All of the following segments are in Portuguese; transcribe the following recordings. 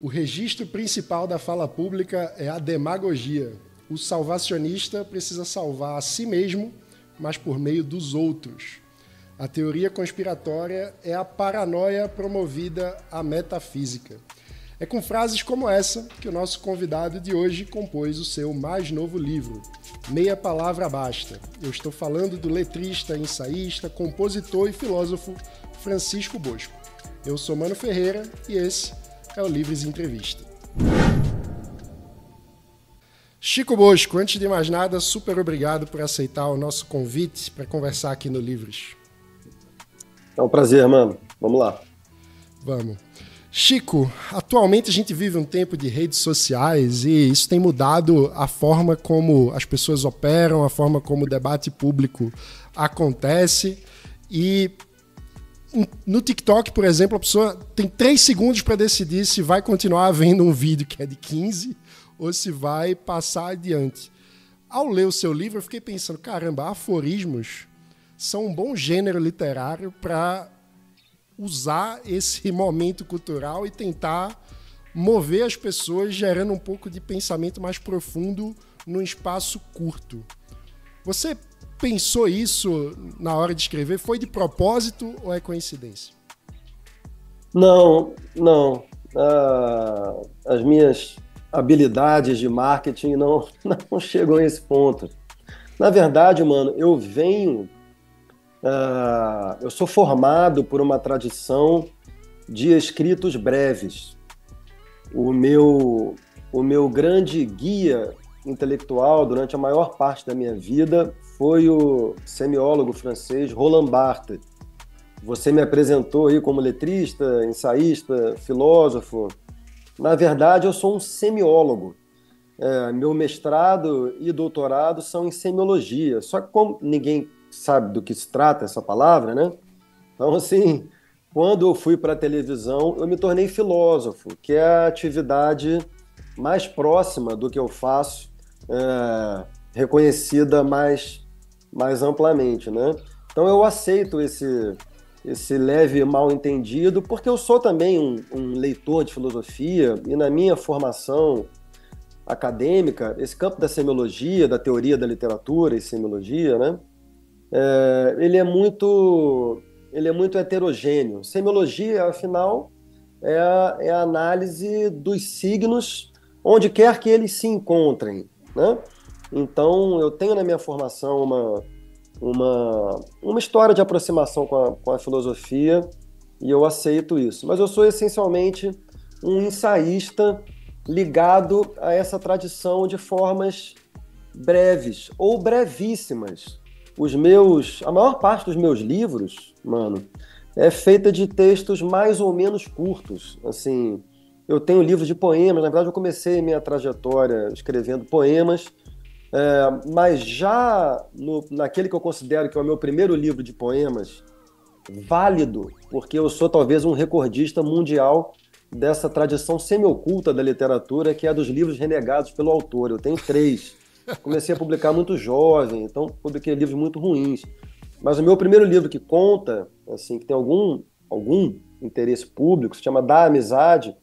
O registro principal da fala pública é a demagogia. O salvacionista precisa salvar a si mesmo, mas por meio dos outros. A teoria conspiratória é a paranoia promovida à metafísica. É com frases como essa que o nosso convidado de hoje compôs o seu mais novo livro, Meia Palavra Basta. Eu estou falando do letrista, ensaísta, compositor e filósofo Francisco Bosco. Eu sou Mano Ferreira e esse é o Livres Entrevista. Chico Bosco, antes de mais nada, super obrigado por aceitar o nosso convite para conversar aqui no Livres. É um prazer, mano. Vamos lá. Vamos. Chico, atualmente a gente vive um tempo de redes sociais e isso tem mudado a forma como as pessoas operam, a forma como o debate público acontece. E no TikTok, por exemplo, a pessoa tem 3 segundos para decidir se vai continuar vendo um vídeo que é de 15 ou se vai passar adiante. Ao ler o seu livro, eu fiquei pensando, caramba, aforismos são um bom gênero literário para usar esse momento cultural e tentar mover as pessoas, gerando um pouco de pensamento mais profundo num espaço curto. Você pensou isso na hora de escrever? Foi de propósito ou é coincidência? Não. As minhas habilidades de marketing não chegam a esse ponto. Na verdade, mano, eu sou formado por uma tradição de escritos breves. O meu grande guia intelectual durante a maior parte da minha vida foi o semiólogo francês Roland Barthes. Você me apresentou aí como letrista, ensaísta, filósofo. Na verdade, eu sou um semiólogo. Meu mestrado e doutorado são em semiologia. Só que como ninguém sabe do que se trata essa palavra, né? Então, assim, quando eu fui para a televisão, eu me tornei filósofo, que é a atividade mais próxima do que eu faço, reconhecida mais amplamente, né? Então eu aceito esse leve mal-entendido, porque eu sou também um leitor de filosofia e na minha formação acadêmica, esse campo da semiologia, da teoria da literatura e semiologia, né? Ele é muito heterogêneo. Semiologia, afinal, é a análise dos signos onde quer que eles se encontrem, né? Então, eu tenho na minha formação uma história de aproximação com a filosofia e eu aceito isso. Mas eu sou essencialmente um ensaísta ligado a essa tradição de formas breves ou brevíssimas. A maior parte dos meus livros, mano, é feita de textos mais ou menos curtos. Assim, eu tenho livros de poemas, na verdade eu comecei minha trajetória escrevendo poemas, mas já naquele que eu considero que é o meu primeiro livro de poemas, válido, porque eu sou talvez um recordista mundial dessa tradição semi-oculta da literatura, que é a dos livros renegados pelo autor. Eu tenho 3. Comecei a publicar muito jovem, então publiquei livros muito ruins. Mas o meu primeiro livro que conta, assim, que tem algum interesse público, se chama Da Amizade,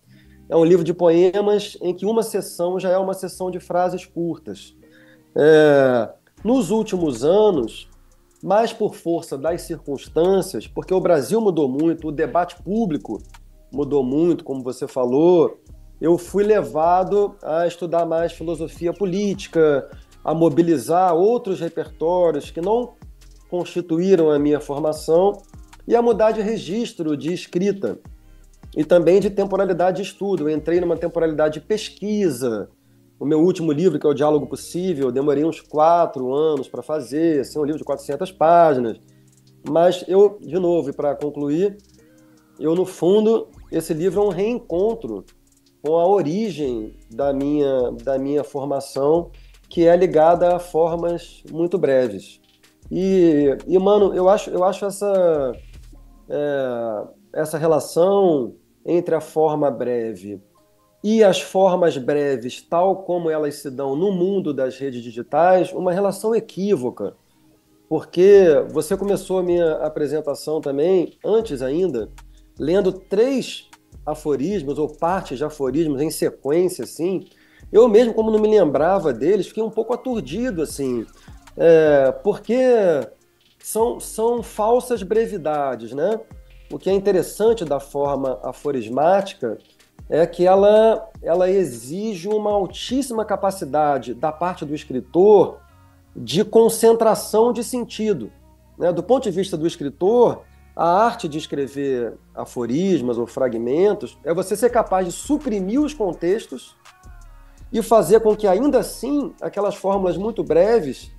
é um livro de poemas em que uma sessão já é uma sessão de frases curtas. Nos últimos anos, mais por força das circunstâncias, porque o Brasil mudou muito, o debate público mudou muito, como você falou, eu fui levado a estudar mais filosofia política, a mobilizar outros repertórios que não constituíram a minha formação e a mudar de registro de escrita e também de temporalidade de estudo. Eu entrei numa temporalidade de pesquisa. O meu último livro, que é o Diálogo Possível, eu demorei uns 4 anos para fazer, assim, um livro de 400 páginas. Mas eu, de novo, e para concluir, no fundo, esse livro é um reencontro com a origem da minha formação, que é ligada a formas muito breves. E mano, eu acho essa relação entre a forma breve e as formas breves, tal como elas se dão no mundo das redes digitais, uma relação equívoca. Porque você começou a minha apresentação também, antes ainda, lendo 3 aforismos ou partes de aforismos em sequência, assim, eu mesmo, como não me lembrava deles, fiquei um pouco aturdido, assim, porque são falsas brevidades, né? O que é interessante da forma aforismática é que ela exige uma altíssima capacidade da parte do escritor de concentração de sentido, né? Do ponto de vista do escritor, a arte de escrever aforismos ou fragmentos é você ser capaz de suprimir os contextos e fazer com que, ainda assim, aquelas fórmulas muito breves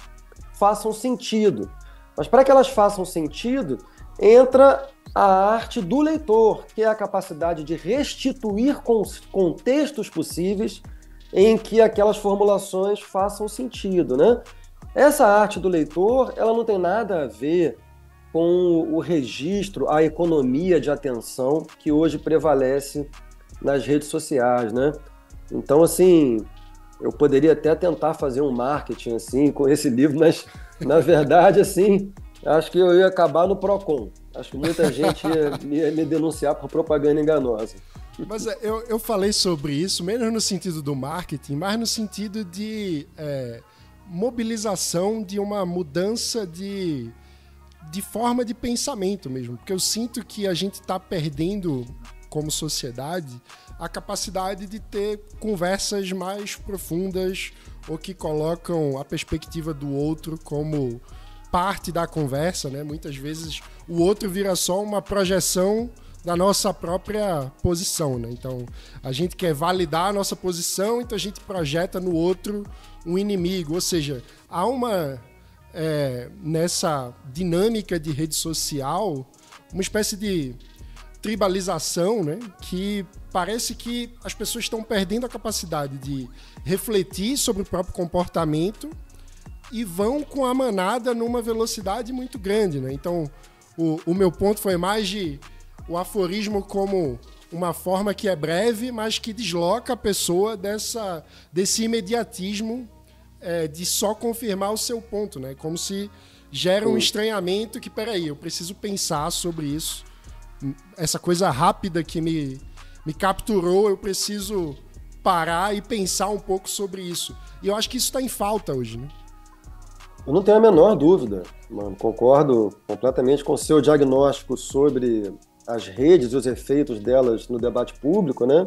façam sentido. Mas para que elas façam sentido, entra a arte do leitor, que é a capacidade de restituir contextos possíveis em que aquelas formulações façam sentido, né? Essa arte do leitor, ela não tem nada a ver com o registro, a economia de atenção que hoje prevalece nas redes sociais, né? Então, assim, eu poderia até tentar fazer um marketing assim com esse livro, mas, na verdade, assim, acho que eu ia acabar no Procon. Acho que muita gente ia me denunciar por propaganda enganosa. Mas eu falei sobre isso, menos no sentido do marketing, mas no sentido de mobilização de uma mudança de forma de pensamento mesmo. Porque eu sinto que a gente está perdendo, como sociedade, a capacidade de ter conversas mais profundas ou que colocam a perspectiva do outro como parte da conversa, né? Muitas vezes o outro vira só uma projeção da nossa própria posição, né? Então, a gente quer validar a nossa posição, então a gente projeta no outro um inimigo. Ou seja, há uma, nessa dinâmica de rede social, uma espécie de tribalização, né? Que parece que as pessoas estão perdendo a capacidade de refletir sobre o próprio comportamento e vão com a manada numa velocidade muito grande, né? Então, o meu ponto foi mais de o aforismo como uma forma que é breve, mas que desloca a pessoa desse imediatismo de só confirmar o seu ponto, né? Como se gera um estranhamento que, peraí, eu preciso pensar sobre isso. Essa coisa rápida que me capturou, eu preciso parar e pensar um pouco sobre isso. E eu acho que isso está em falta hoje, né? Eu não tenho a menor dúvida, mano. Concordo completamente com o seu diagnóstico sobre as redes e os efeitos delas no debate público, né?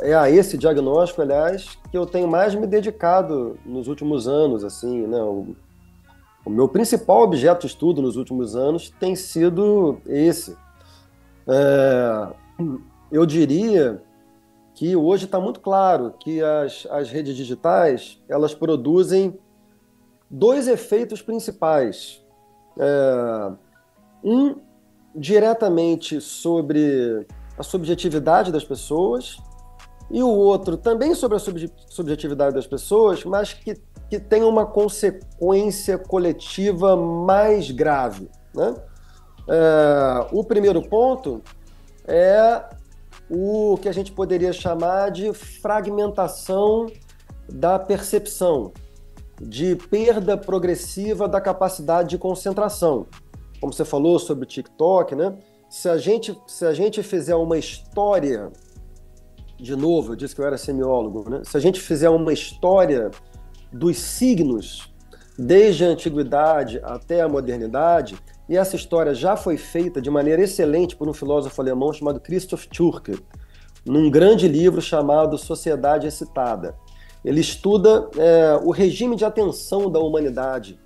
É a esse diagnóstico, aliás, que eu tenho mais me dedicado nos últimos anos, assim, né? O meu principal objeto de estudo nos últimos anos tem sido esse. Eu diria que hoje está muito claro que as redes digitais, elas produzem dois efeitos principais. Um, diretamente sobre a subjetividade das pessoas, e o outro também sobre a subjetividade das pessoas, mas que tem uma consequência coletiva mais grave, né? O primeiro ponto é o que a gente poderia chamar de fragmentação da percepção, de perda progressiva da capacidade de concentração. Como você falou sobre o TikTok, né? Se a gente fizer uma história, de novo, eu disse que eu era semiólogo, né? Se a gente fizer uma história dos signos desde a antiguidade até a modernidade, e essa história já foi feita de maneira excelente por um filósofo alemão chamado Christoph Türke, num grande livro chamado Sociedade Excitada. Ele estuda o regime de atenção da humanidade,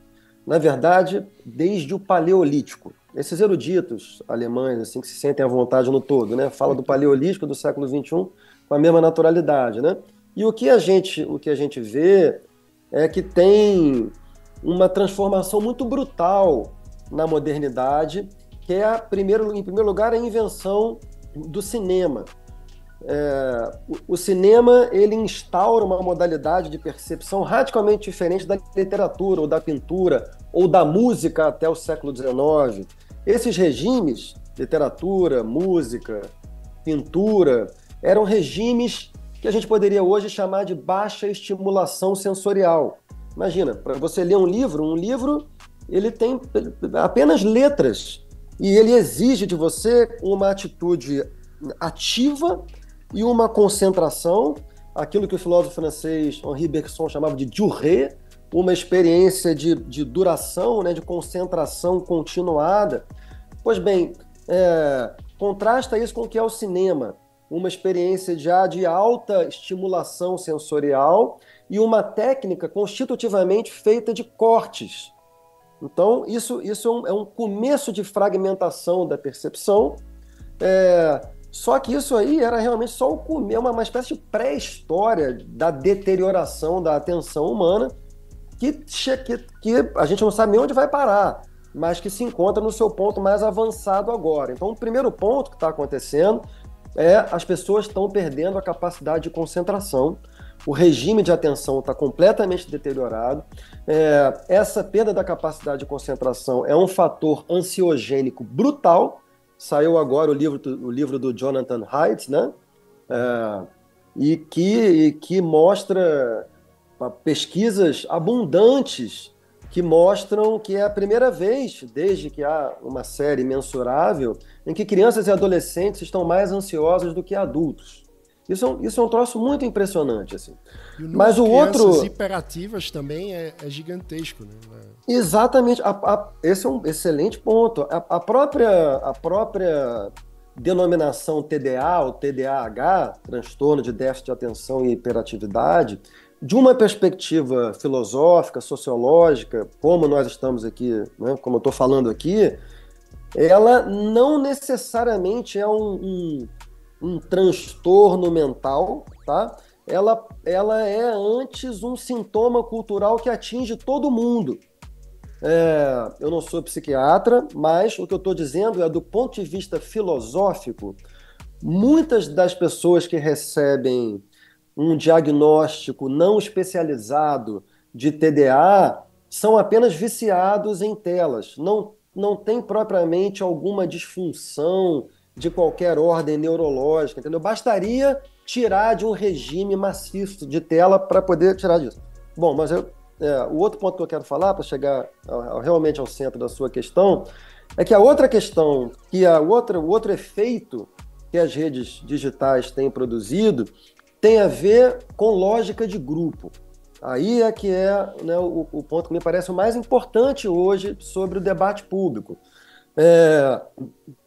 na verdade, desde o Paleolítico. Esses eruditos alemães, assim, que se sentem à vontade no todo, né? Fala do Paleolítico do século XXI com a mesma naturalidade, né? E o que a gente vê é que tem uma transformação muito brutal na modernidade, que é, em primeiro lugar, a invenção do cinema. O cinema, ele instaura uma modalidade de percepção radicalmente diferente da literatura, ou da pintura, ou da música até o século XIX. Esses regimes, literatura, música, pintura, eram regimes que a gente poderia hoje chamar de baixa estimulação sensorial. Imagina, para você ler um livro ele tem apenas letras, e ele exige de você uma atitude ativa e uma concentração, aquilo que o filósofo francês Henri Bergson chamava de durée, uma experiência de duração, né, de concentração continuada. Pois bem, contrasta isso com o que é o cinema, uma experiência já de alta estimulação sensorial e uma técnica constitutivamente feita de cortes. Então, isso é um começo de fragmentação da percepção, só que isso aí era realmente só uma espécie de pré-história da deterioração da atenção humana, que a gente não sabe nem onde vai parar, mas que se encontra no seu ponto mais avançado agora. Então, o primeiro ponto que está acontecendo as pessoas estão perdendo a capacidade de concentração, o regime de atenção está completamente deteriorado. Essa perda da capacidade de concentração é um fator ansiogênico brutal. Saiu agora o livro do Jonathan Haidt, né? E que mostra pesquisas abundantes que mostram que é a primeira vez, desde que há uma série mensurável, em que crianças e adolescentes estão mais ansiosos do que adultos. Isso é um troço muito impressionante, assim. E o número de crianças hiperativas também é gigantesco, né? Exatamente. Esse é um excelente ponto. A própria denominação TDA ou TDAH, transtorno de déficit de atenção e hiperatividade, de uma perspectiva filosófica, sociológica, como nós estamos aqui, né, como eu estou falando aqui, ela não necessariamente é um transtorno mental, tá? Ela é antes um sintoma cultural que atinge todo mundo. Eu não sou psiquiatra, mas o que eu estou dizendo é, do ponto de vista filosófico, muitas das pessoas que recebem um diagnóstico não especializado de TDA são apenas viciados em telas, não tem propriamente alguma disfunção de qualquer ordem neurológica, entendeu? Bastaria tirar de um regime maciço de tela para poder tirar disso. Bom, mas o outro ponto que eu quero falar, para chegar realmente ao centro da sua questão, é que a outra questão, o outro efeito que as redes digitais têm produzido tem a ver com lógica de grupo. Aí é que né, o ponto que me parece o mais importante hoje sobre o debate público.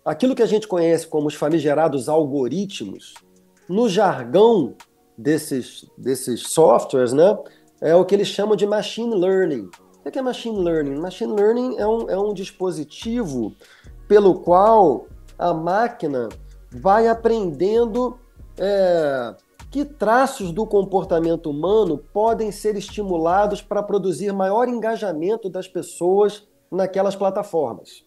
Aquilo que a gente conhece como os famigerados algoritmos, no jargão desses softwares, né, é o que eles chamam de machine learning. O que é machine learning? Machine learning é um dispositivo pelo qual a máquina vai aprendendo que traços do comportamento humano podem ser estimulados para produzir maior engajamento das pessoas naquelas plataformas.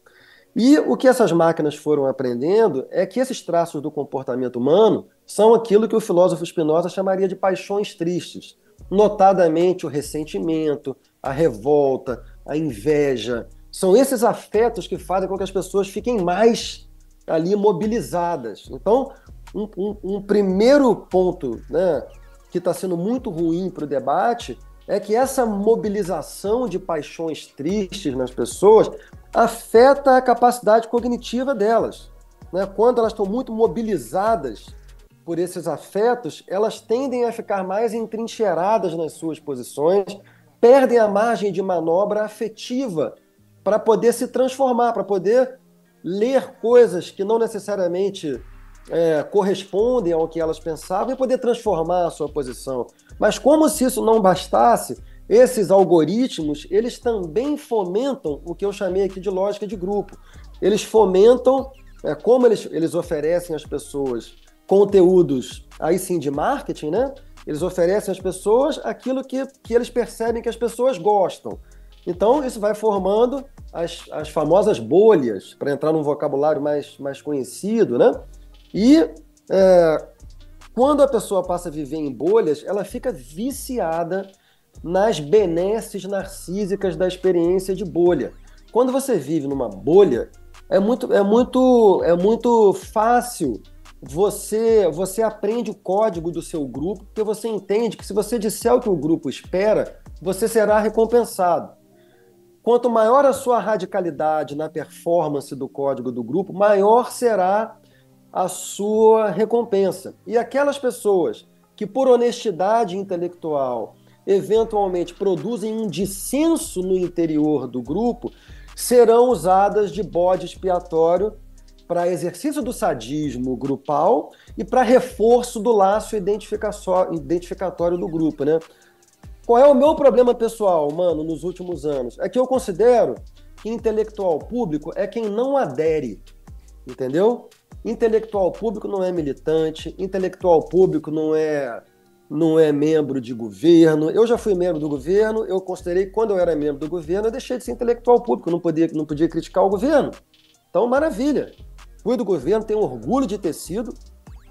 E o que essas máquinas foram aprendendo é que esses traços do comportamento humano são aquilo que o filósofo Spinoza chamaria de paixões tristes, notadamente o ressentimento, a revolta, a inveja. São esses afetos que fazem com que as pessoas fiquem mais ali mobilizadas. Então, um primeiro ponto, né, que está sendo muito ruim para o debate é que essa mobilização de paixões tristes nas pessoas afeta a capacidade cognitiva delas, né? Quando elas estão muito mobilizadas por esses afetos, elas tendem a ficar mais entrincheiradas nas suas posições, perdem a margem de manobra afetiva para poder se transformar, para poder ler coisas que não necessariamente correspondem ao que elas pensavam e poder transformar a sua posição. Mas como se isso não bastasse, esses algoritmos, eles também fomentam o que eu chamei aqui de lógica de grupo. Eles fomentam, como eles oferecem às pessoas conteúdos, aí sim, de marketing, né? Eles oferecem às pessoas aquilo que eles percebem que as pessoas gostam. Então, isso vai formando as famosas bolhas, para entrar num vocabulário mais conhecido, né? E quando a pessoa passa a viver em bolhas, ela fica viciada nas benesses narcísicas da experiência de bolha. Quando você vive numa bolha, é muito fácil, você aprende o código do seu grupo, porque você entende que se você disser o que o grupo espera, você será recompensado. Quanto maior a sua radicalidade na performance do código do grupo, maior será a sua recompensa. E aquelas pessoas que, por honestidade intelectual, eventualmente produzem um dissenso no interior do grupo, serão usadas de bode expiatório para exercício do sadismo grupal e para reforço do laço identificatório do grupo, né? Qual é o meu problema pessoal, mano, nos últimos anos? É que eu considero que intelectual público é quem não adere, entendeu? Intelectual público não é militante, intelectual público não é membro de governo. Eu já fui membro do governo, eu considerei que quando eu era membro do governo, eu deixei de ser intelectual público, não podia criticar o governo. Então, maravilha. Fui do governo, tenho orgulho de ter sido,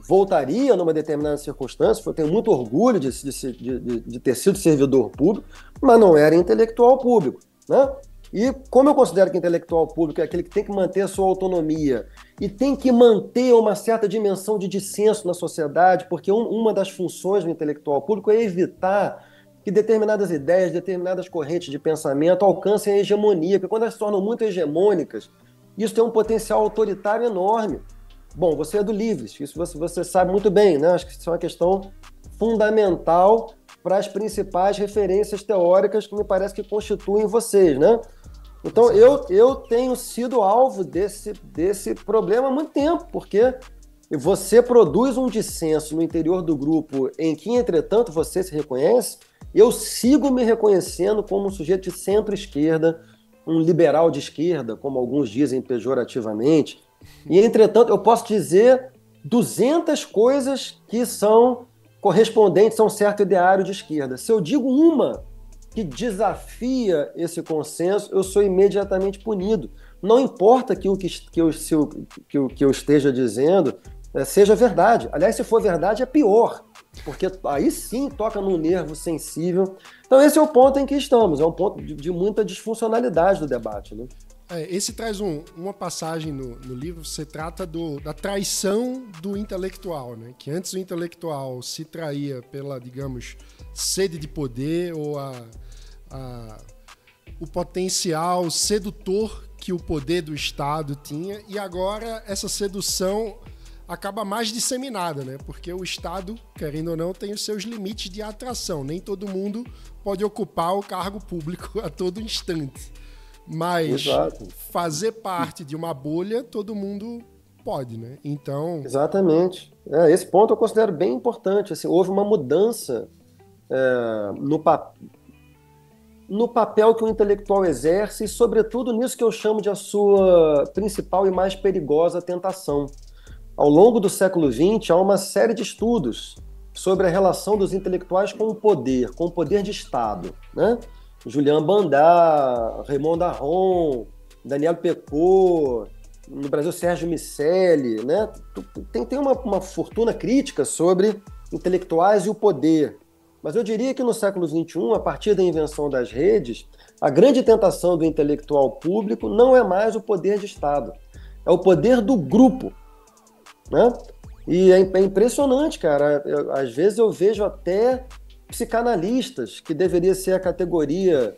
voltaria numa determinada circunstância, eu tenho muito orgulho de ter sido servidor público, mas não era intelectual público, né? E como eu considero que intelectual público é aquele que tem que manter a sua autonomia e tem que manter uma certa dimensão de dissenso na sociedade, porque uma das funções do intelectual público é evitar que determinadas ideias, determinadas correntes de pensamento alcancem a hegemonia, porque quando elas se tornam muito hegemônicas, isso tem um potencial autoritário enorme. Bom, você é do Livres, isso você sabe muito bem, né? Acho que isso é uma questão fundamental para as principais referências teóricas que me parece que constituem vocês, né? Então, eu tenho sido alvo desse problema há muito tempo, porque você produz um dissenso no interior do grupo em que, entretanto, você se reconhece, eu sigo me reconhecendo como um sujeito de centro-esquerda, um liberal de esquerda, como alguns dizem pejorativamente, e, entretanto, eu posso dizer 200 coisas que são correspondentes a um certo ideário de esquerda. Se eu digo uma que desafia esse consenso, eu sou imediatamente punido. Não importa que o que eu esteja dizendo seja verdade. Aliás, se for verdade, é pior, porque aí sim toca num nervo sensível. Então esse é o ponto em que estamos, é um ponto de muita disfuncionalidade do debate, né? Esse traz uma passagem no livro, você trata da traição do intelectual, né? Que antes o intelectual se traía pela, digamos, sede de poder ou o potencial sedutor que o poder do Estado tinha, e agora essa sedução acaba mais disseminada, né? Porque o Estado, querendo ou não, tem os seus limites de atração. Nem todo mundo pode ocupar o cargo público a todo instante. Mas Exato. Fazer parte de uma bolha, todo mundo pode, né? Então... Exatamente. Esse ponto eu considero bem importante. Assim, houve uma mudança no papel que o intelectual exerce e, sobretudo, nisso que eu chamo de a sua principal e mais perigosa tentação. Ao longo do século XX, há uma série de estudos sobre a relação dos intelectuais com o poder de Estado, né? Julian Bandar, Raymond Aron, Daniel Pecot, no Brasil Sérgio Miceli, né? Tem uma fortuna crítica sobre intelectuais e o poder. Mas eu diria que no século XXI, a partir da invenção das redes, a grande tentação do intelectual público não é mais o poder de Estado, é o poder do grupo, né? E é impressionante, cara. Às vezes eu vejo até psicanalistas, que deveria ser a categoria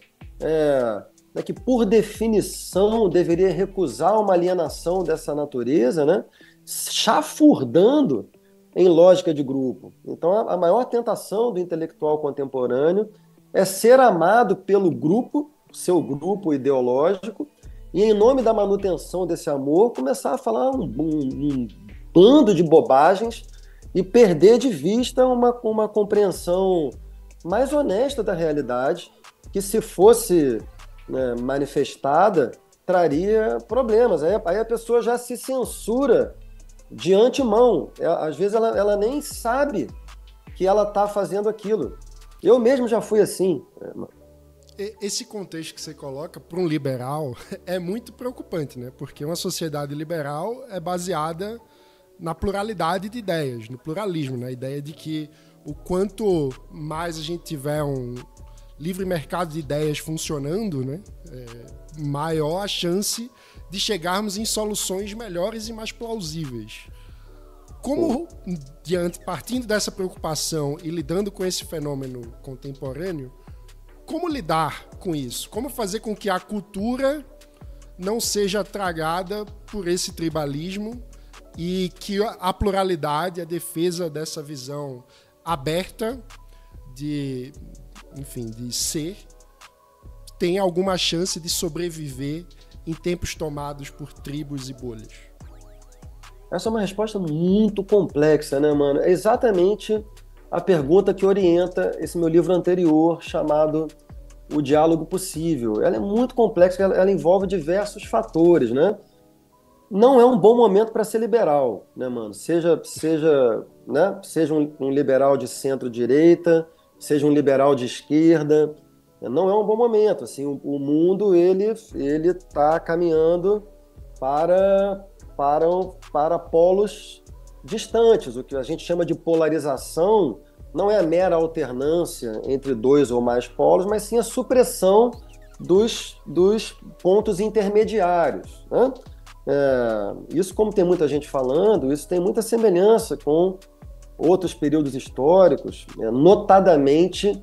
que, por definição, deveria recusar uma alienação dessa natureza, né? Chafurdando em lógica de grupo. Então, a maior tentação do intelectual contemporâneo é ser amado pelo grupo, seu grupo ideológico, e, em nome da manutenção desse amor, começar a falar um bando de bobagens e perder de vista uma compreensão mais honesta da realidade, que, se fosse, né, manifestada, traria problemas. Aí a pessoa já se censura de antemão. Às vezes ela nem sabe que ela está fazendo aquilo. Eu mesmo já fui assim. Esse contexto que você coloca para um liberal é muito preocupante, né? Porque uma sociedade liberal é baseada na pluralidade de ideias, no pluralismo, na ideia de que o quanto mais a gente tiver um livre mercado de ideias funcionando, né, maior a chance de chegarmos em soluções melhores e mais plausíveis. Como, partindo dessa preocupação e lidando com esse fenômeno contemporâneo, como lidar com isso? Como fazer com que a cultura não seja tragada por esse tribalismo e que a pluralidade, a defesa dessa visão aberta de, enfim, de ser, tem alguma chance de sobreviver em tempos tomados por tribos e bolhas? Essa é uma resposta muito complexa, né, mano? É exatamente a pergunta que orienta esse meu livro anterior, chamado O Diálogo Possível. Ela é muito complexa, ela envolve diversos fatores, né? Não é um bom momento para ser liberal, né, mano? Seja um liberal de centro-direita, seja um liberal de esquerda, não é um bom momento. Assim, o mundo ele está caminhando para polos distantes. O que a gente chama de polarização não é a mera alternância entre dois ou mais polos, mas sim a supressão dos pontos intermediários, né? Isso, como tem muita gente falando, isso tem muita semelhança com outros períodos históricos, notadamente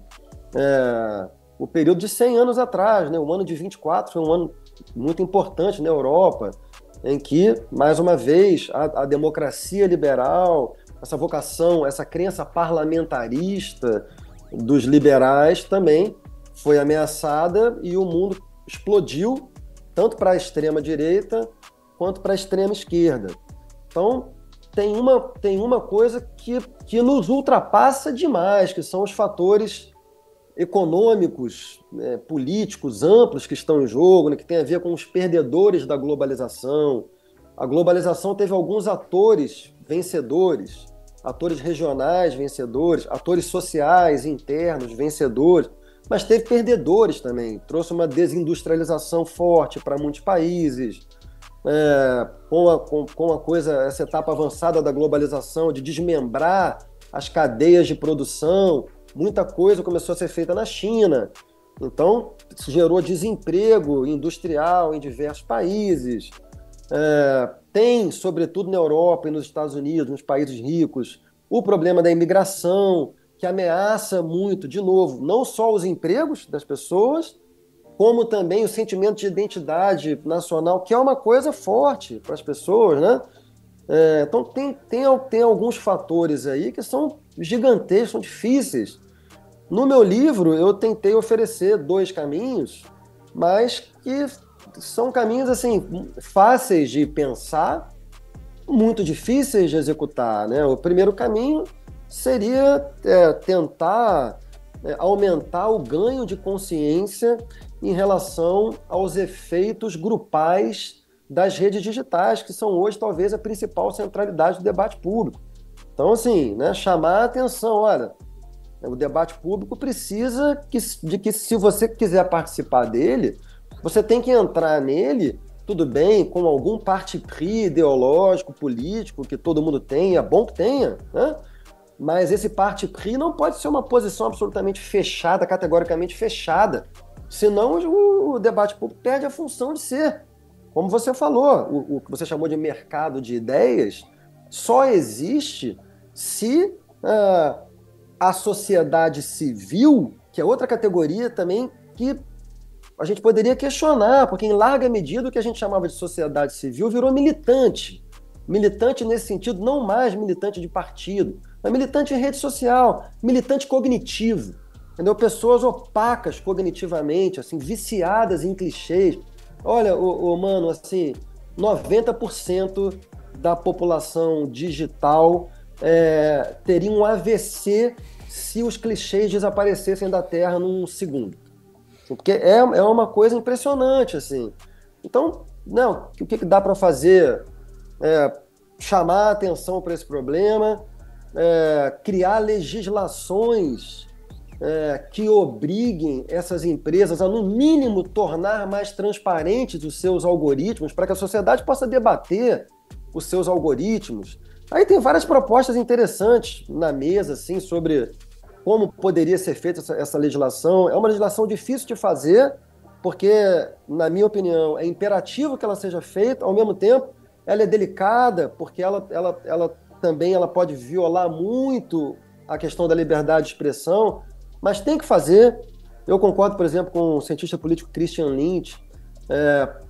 o período de 100 anos atrás, né? O ano de 24 foi um ano muito importante na Europa, em que, mais uma vez, a democracia liberal, essa vocação, essa crença parlamentarista dos liberais também foi ameaçada e o mundo explodiu, tanto para a extrema-direita quanto para a extrema-esquerda. Então, tem uma coisa que nos ultrapassa demais, que são os fatores econômicos, políticos amplos que estão em jogo, né, que tem a ver com os perdedores da globalização. A globalização teve alguns atores vencedores, atores regionais vencedores, atores sociais internos vencedores, mas teve perdedores também. Trouxe uma desindustrialização forte para muitos países, com essa etapa avançada da globalização, de desmembrar as cadeias de produção. Muita coisa começou a ser feita na China. Então, isso gerou desemprego industrial em diversos países. Tem, sobretudo na Europa e nos Estados Unidos, nos países ricos, o problema da imigração, que ameaça muito, de novo, não só os empregos das pessoas, como também o sentimento de identidade nacional, que é uma coisa forte para as pessoas, né? Então, tem alguns fatores aí que são gigantescos, são difíceis. No meu livro, eu tentei oferecer 2 caminhos, mas que são caminhos assim fáceis de pensar, muito difíceis de executar, né? O primeiro caminho seria tentar aumentar o ganho de consciência em relação aos efeitos grupais das redes digitais, que são hoje talvez a principal centralidade do debate público. Então, assim, né, chamar a atenção, olha, o debate público precisa de que, se você quiser participar dele, você tem que entrar nele, tudo bem, com algum parti pris ideológico, político, que todo mundo tem, é bom que tenha, né? Mas esse parti pris não pode ser uma posição absolutamente fechada, categoricamente fechada, senão o debate público perde a função de ser. Como você falou, o que você chamou de mercado de ideias só existe se a sociedade civil, que é outra categoria também que a gente poderia questionar, porque em larga medida o que a gente chamava de sociedade civil virou militante. Militante nesse sentido, não mais militante de partido, mas militante em rede social, militante cognitivo. Entendeu? Pessoas opacas cognitivamente, assim, viciadas em clichês. Olha, mano, assim, 90% da população digital teria um AVC se os clichês desaparecessem da Terra num segundo. Porque é uma coisa impressionante, assim. Então, não, o que dá para fazer? Chamar a atenção para esse problema, criar legislações que obriguem essas empresas a, no mínimo, tornar mais transparentes os seus algoritmos, para que a sociedade possa debater os seus algoritmos. Aí tem várias propostas interessantes na mesa, assim, sobre como poderia ser feita essa legislação. É uma legislação difícil de fazer, porque, na minha opinião, é imperativo que ela seja feita, ao mesmo tempo, ela é delicada, porque ela também pode violar muito a questão da liberdade de expressão, mas tem que fazer. Eu concordo, por exemplo, com o cientista político Christian Lynch,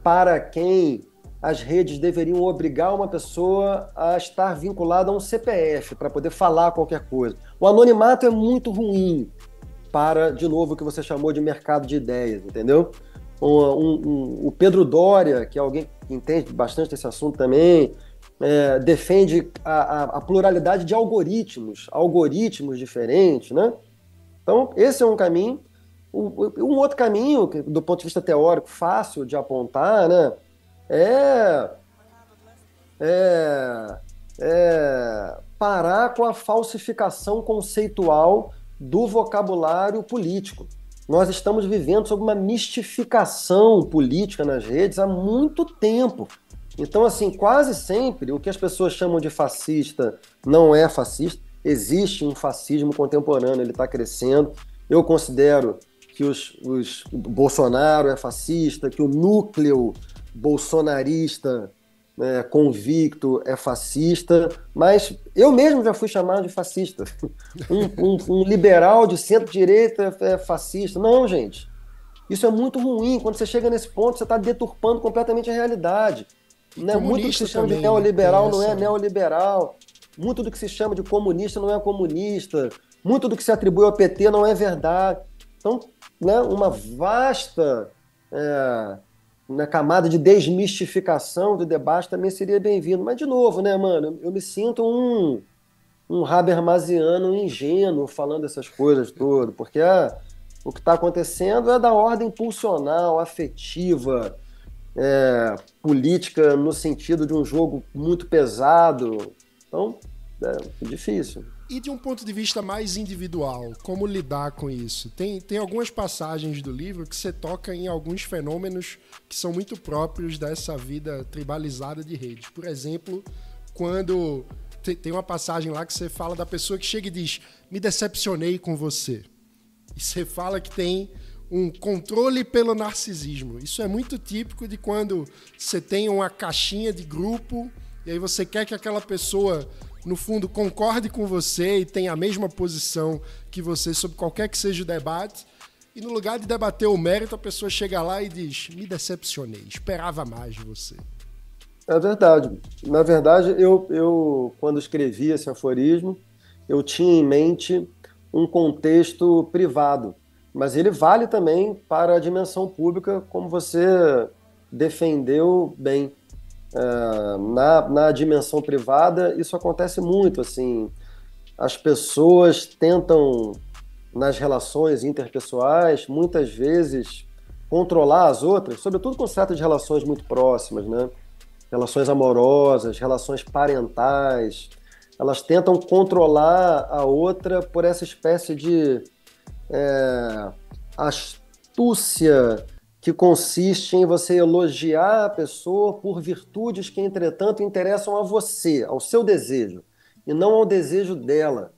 para quem as redes deveriam obrigar uma pessoa a estar vinculada a um CPF para poder falar qualquer coisa. O anonimato é muito ruim para, de novo, o que você chamou de mercado de ideias, entendeu? O Pedro Doria, que é alguém que entende bastante desse assunto também, defende a pluralidade de algoritmos diferentes, né? Então, esse é um caminho. Um outro caminho, do ponto de vista teórico, fácil de apontar, né? Parar com a falsificação conceitual do vocabulário político. Nós estamos vivendo sob uma mistificação política nas redes há muito tempo. Então, assim, quase sempre o que as pessoas chamam de fascista não é fascista. Existe um fascismo contemporâneo, ele está crescendo. Eu considero que o Bolsonaro é fascista, que o núcleo bolsonarista convicto é fascista, mas eu mesmo já fui chamado de fascista. Um liberal de centro-direita é fascista. Não, gente. Isso é muito ruim. Quando você chega nesse ponto, você está deturpando completamente a realidade. Né? Muito do que se chama de neoliberal não é neoliberal. Muito do que se chama de comunista não é comunista. Muito do que se atribui ao PT não é verdade. Então, né, uma vasta na camada de desmistificação do debate também seria bem-vindo. Mas, de novo, né, mano, eu me sinto um habermasiano ingênuo falando essas coisas todas, porque o que está acontecendo é da ordem pulsional, afetiva, política no sentido de um jogo muito pesado. Então, é difícil. E de um ponto de vista mais individual, como lidar com isso? Tem algumas passagens do livro que você toca em alguns fenômenos que são muito próprios dessa vida tribalizada de redes. Por exemplo, quando tem uma passagem lá que você fala da pessoa que chega e diz: me decepcionei com você. E você fala que tem um controle pelo narcisismo. Isso é muito típico de quando você tem uma caixinha de grupo e aí você quer que aquela pessoa, no fundo, concorde com você e tenha a mesma posição que você sobre qualquer que seja o debate. E no lugar de debater o mérito, a pessoa chega lá e diz: me decepcionei, esperava mais de você. É verdade. Na verdade, eu quando escrevi esse aforismo, eu tinha em mente um contexto privado, mas ele vale também para a dimensão pública, como você defendeu bem. Na dimensão privada, isso acontece muito, assim, as pessoas tentam, nas relações interpessoais, muitas vezes controlar as outras, sobretudo quando se trata de relações muito próximas, né? Relações amorosas, relações parentais, elas tentam controlar a outra por essa espécie de astúcia que consiste em você elogiar a pessoa por virtudes que, entretanto, interessam a você, ao seu desejo, e não ao desejo dela.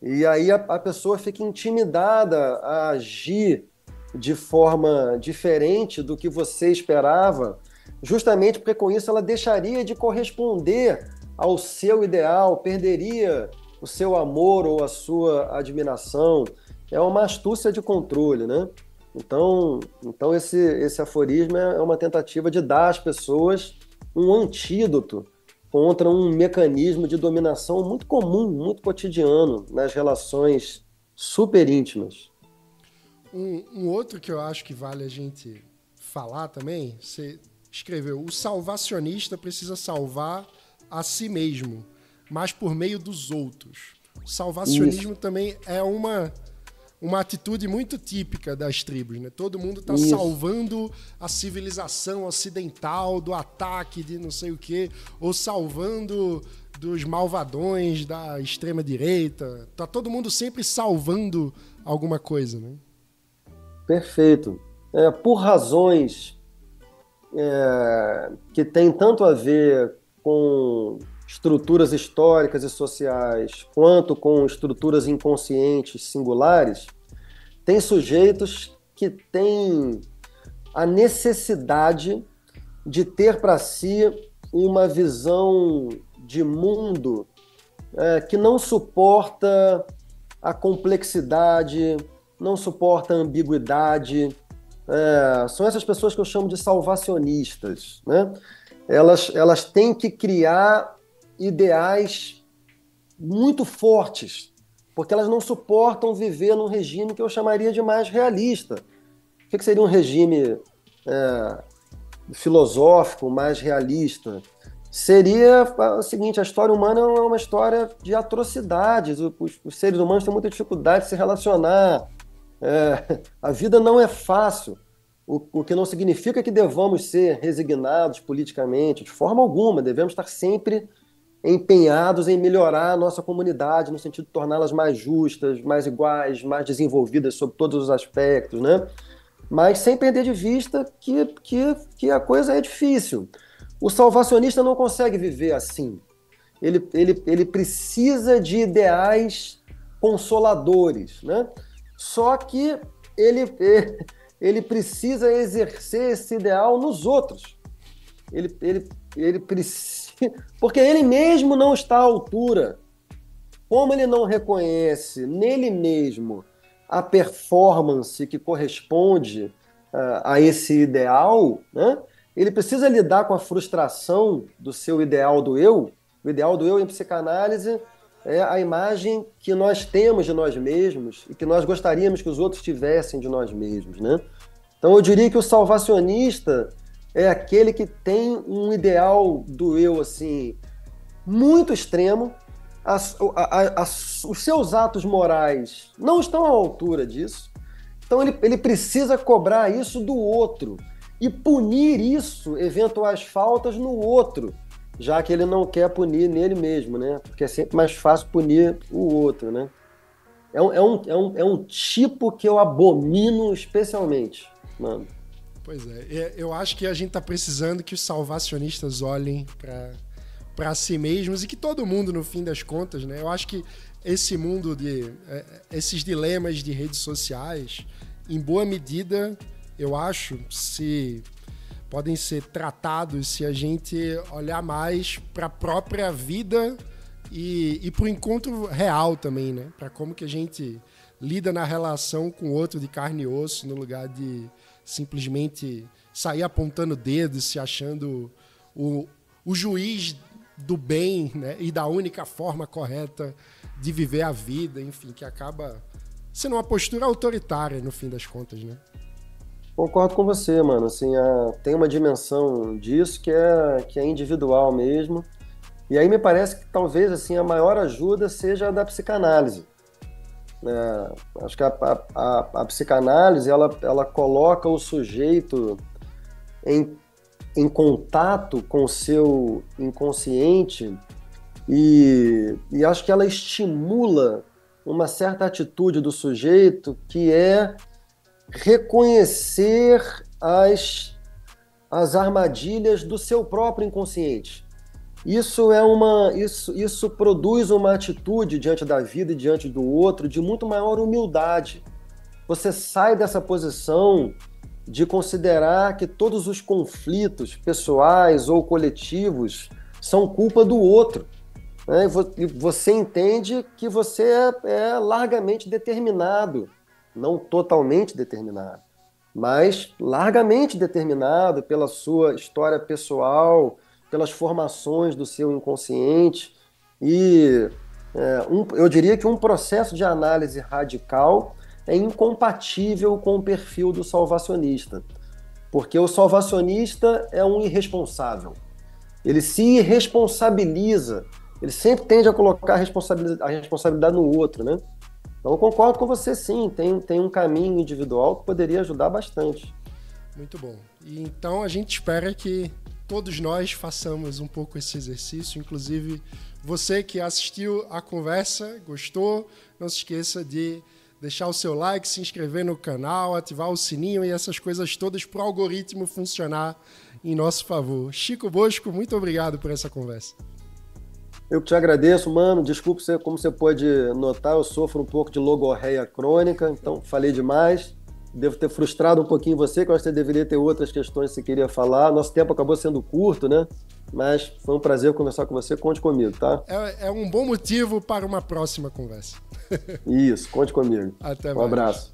E aí a pessoa fica intimidada a agir de forma diferente do que você esperava, justamente porque com isso ela deixaria de corresponder ao seu ideal, perderia o seu amor ou a sua admiração. É uma astúcia de controle, né? Então esse aforismo é uma tentativa de dar às pessoas um antídoto contra um mecanismo de dominação muito comum, muito cotidiano nas relações super íntimas. Um outro que eu acho que vale a gente falar também, você escreveu: o salvacionista precisa salvar a si mesmo, mas por meio dos outros. O salvacionismo também é uma atitude muito típica das tribos, né? Todo mundo está salvando a civilização ocidental do ataque de não sei o quê, ou salvando dos malvadões da extrema-direita. Tá todo mundo sempre salvando alguma coisa, né? Perfeito. Por razões que têm tanto a ver com estruturas históricas e sociais, quanto com estruturas inconscientes singulares, tem sujeitos que têm a necessidade de ter para si uma visão de mundo que não suporta a complexidade, não suporta a ambiguidade. São essas pessoas que eu chamo de salvacionistas, né? elas têm que criar ideais muito fortes, porque elas não suportam viver num regime que eu chamaria de mais realista. O que seria um regime filosófico, mais realista? Seria o seguinte: a história humana é uma história de atrocidades, os seres humanos têm muita dificuldade de se relacionar, a vida não é fácil, o que não significa que devamos ser resignados politicamente, de forma alguma. Devemos estar sempre empenhados em melhorar a nossa comunidade, no sentido de torná-las mais justas, mais iguais, mais desenvolvidas sob todos os aspectos, né? Mas sem perder de vista que a coisa é difícil. O salvacionista não consegue viver assim. Ele precisa de ideais consoladores, né? Só que ele precisa exercer esse ideal nos outros. Ele precisa, porque ele mesmo não está à altura. Como ele não reconhece nele mesmo a performance que corresponde a esse ideal, né? Ele precisa lidar com a frustração do seu ideal do eu. O ideal do eu em psicanálise é a imagem que nós temos de nós mesmos e que nós gostaríamos que os outros tivessem de nós mesmos, né? Então eu diria que o salvacionista é aquele que tem um ideal do eu assim muito extremo. Os seus atos morais não estão à altura disso. Então ele precisa cobrar isso do outro e punir isso, eventuais faltas, no outro, já que ele não quer punir nele mesmo, né? Porque é sempre mais fácil punir o outro, né? É um tipo que eu abomino especialmente, mano. Pois é, eu acho que a gente tá precisando que os salvacionistas olhem para si mesmos e que todo mundo, no fim das contas, né? Eu acho que esse mundo esses dilemas de redes sociais, em boa medida, eu acho, se podem ser tratados se a gente olhar mais para a própria vida e para o encontro real também, né? Para como que a gente lida na relação com o outro de carne e osso, no lugar de simplesmente sair apontando dedos, se achando o juiz do bem, né? E da única forma correta de viver a vida, enfim, que acaba sendo uma postura autoritária no fim das contas, né? Concordo com você, mano. Assim, tem uma dimensão disso que é individual mesmo. E aí me parece que talvez assim, a maior ajuda seja a da psicanálise. Acho que a psicanálise ela coloca o sujeito em contato com o seu inconsciente e acho que ela estimula uma certa atitude do sujeito, que é reconhecer as armadilhas do seu próprio inconsciente. Isso produz uma atitude diante da vida e diante do outro de muito maior humildade. Você sai dessa posição de considerar que todos os conflitos pessoais ou coletivos são culpa do outro, né? E você entende que você é largamente determinado, não totalmente determinado, mas largamente determinado pela sua história pessoal, pelas formações do seu inconsciente. E eu diria que um processo de análise radical é incompatível com o perfil do salvacionista, porque o salvacionista é um irresponsável. Ele se irresponsabiliza, ele sempre tende a colocar a responsabilidade no outro, né? Então eu concordo com você, sim, tem um caminho individual que poderia ajudar bastante. Muito bom. E então a gente espera que todos nós façamos um pouco esse exercício, inclusive você que assistiu a conversa, gostou, não se esqueça de deixar o seu like, se inscrever no canal, ativar o sininho e essas coisas todas para o algoritmo funcionar em nosso favor. Chico Bosco, muito obrigado por essa conversa. Eu que te agradeço, mano. Desculpe, como você pode notar, eu sofro um pouco de logorreia crônica, então falei demais. Devo ter frustrado um pouquinho você, que eu acho que você deveria ter outras questões que você queria falar. Nosso tempo acabou sendo curto, né? Mas foi um prazer conversar com você. Conte comigo, tá? É um bom motivo para uma próxima conversa. Isso, conte comigo. Até mais. Um abraço.